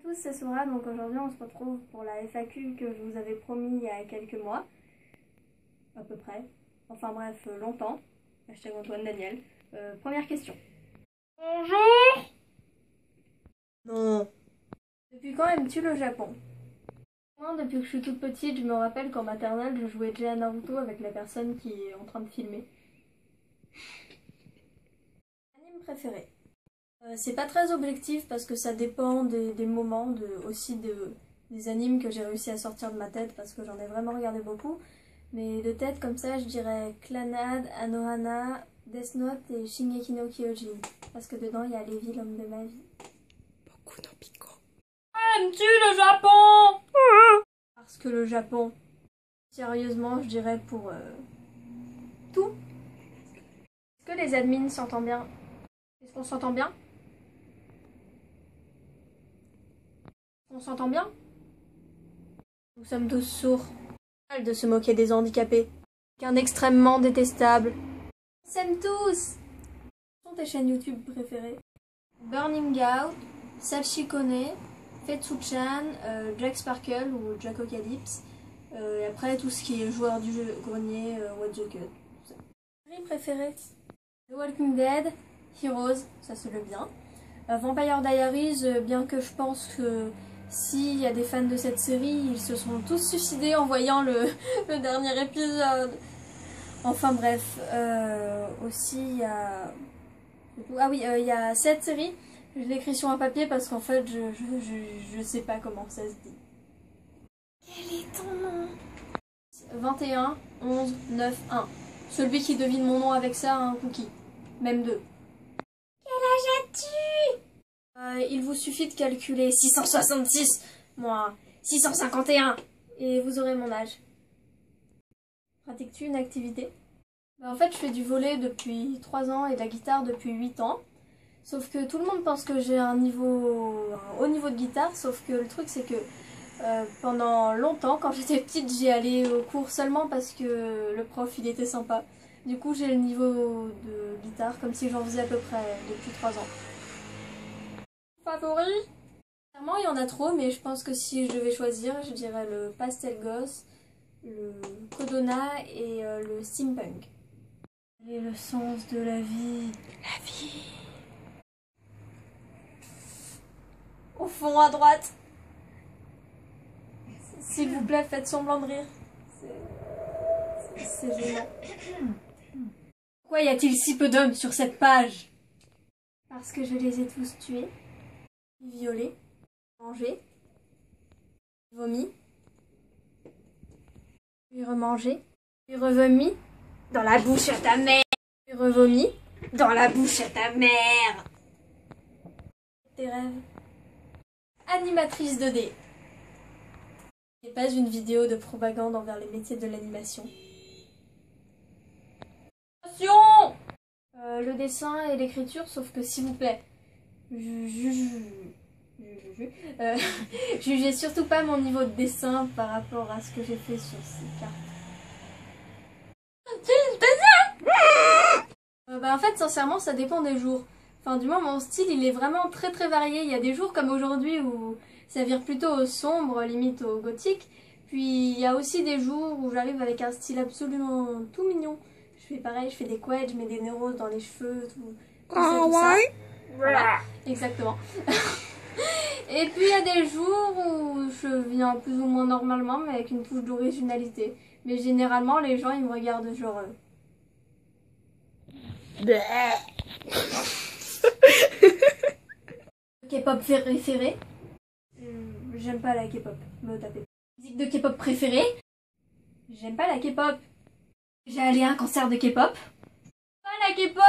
Tous, c'est Sora, donc aujourd'hui on se retrouve pour la FAQ que je vous avais promis il y a quelques mois, à peu près, enfin bref, longtemps, hashtag Antoine Daniel. Première question. Bonjour. Non. Depuis quand aimes-tu le Japon? Moi, depuis que je suis toute petite, je me rappelle qu'en maternelle, je jouais déjà à Naruto avec la personne qui est en train de filmer. Anime préféré? C'est pas très objectif parce que ça dépend des moments, des animes que j'ai réussi à sortir de ma tête parce que j'en ai vraiment regardé beaucoup. Mais de tête comme ça, je dirais Clannad, Anohana, Death Note et Shingeki no Kyojin. Parce que dedans, il y a Levi, l'homme de ma vie. Beaucoup no pico. Aimes-tu le Japon? Parce que le Japon, sérieusement, je dirais pour tout. Est-ce que les admins s'entendent bien? Est-ce qu'on s'entend bien? On s'entend bien? Nous sommes tous sourds. De se moquer des handicapés. Qu'un extrêmement détestable. On s'aime tous! Quelles sont tes chaînes YouTube préférées? Burning Out, Sachikone, Fetsu-chan, Jack Sparkle ou Jackocalypse. Et après tout ce qui est joueur du jeu grenier, What the Cut. Série préférée? The Walking Dead, Heroes, ça c'est le bien. Vampire Diaries, bien que je pense que s'il y a des fans de cette série, ils se sont tous suicidés en voyant le dernier épisode. Enfin bref, aussi il y a... Ah oui, il y a cette série, je l'écris sur un papier parce qu'en fait je sais pas comment ça se dit. Quel est ton nom? 21 11 9 1. Celui qui devine mon nom avec ça a un cookie. Même deux. Quel âge as-tu? Il vous suffit de calculer 666 moins 651 et vous aurez mon âge. Pratiques-tu une activité? En fait, je fais du volley depuis 3 ans et de la guitare depuis 8 ans. Sauf que tout le monde pense que j'ai un haut niveau de guitare, sauf que le truc c'est que pendant longtemps, quand j'étais petite, j'y allais au cours seulement parce que le prof il était sympa. Du coup, j'ai le niveau de guitare comme si j'en faisais à peu près depuis 3 ans. Favori? Clairement, il y en a trop, mais je pense que si je devais choisir, je dirais le Pastel Ghost, le Kodona et le Steampunk. Quel est le sens de la vie? La vie. Au fond à droite. S'il vous plaît, faites semblant de rire. C'est gênant. Pourquoi y a-t-il si peu d'hommes sur cette page? Parce que je les ai tous tués, violés, mangés, vomis, puis remangés, puis revomis dans la bouche à ta mère, puis revomis dans la bouche à ta mère. Tes rêves. Animatrice 2D. Ce n'est pas une vidéo de propagande envers les métiers de l'animation. Le dessin et l'écriture, sauf que s'il vous plaît, jugez surtout pas mon niveau de dessin par rapport à ce que j'ai fait sur ces cartes. En fait, sincèrement, ça dépend des jours. Enfin, du moins, mon style, il est vraiment très très varié. Il y a des jours comme aujourd'hui où ça vire plutôt au sombre, limite au gothique. Puis, il y a aussi des jours où j'arrive avec un style absolument tout mignon. Je fais pareil, je fais des couettes, je mets des nez roses dans les cheveux, tout ça. Voilà, exactement. Et puis, il y a des jours où je viens plus ou moins normalement, mais avec une touche d'originalité. Mais généralement, les gens, ils me regardent genre... K-pop préféré? J'aime pas la K-pop, me taper. Musique de K-pop préférée? J'aime pas la K-pop. J'ai allé à un concert de K-pop. Pas la K-pop!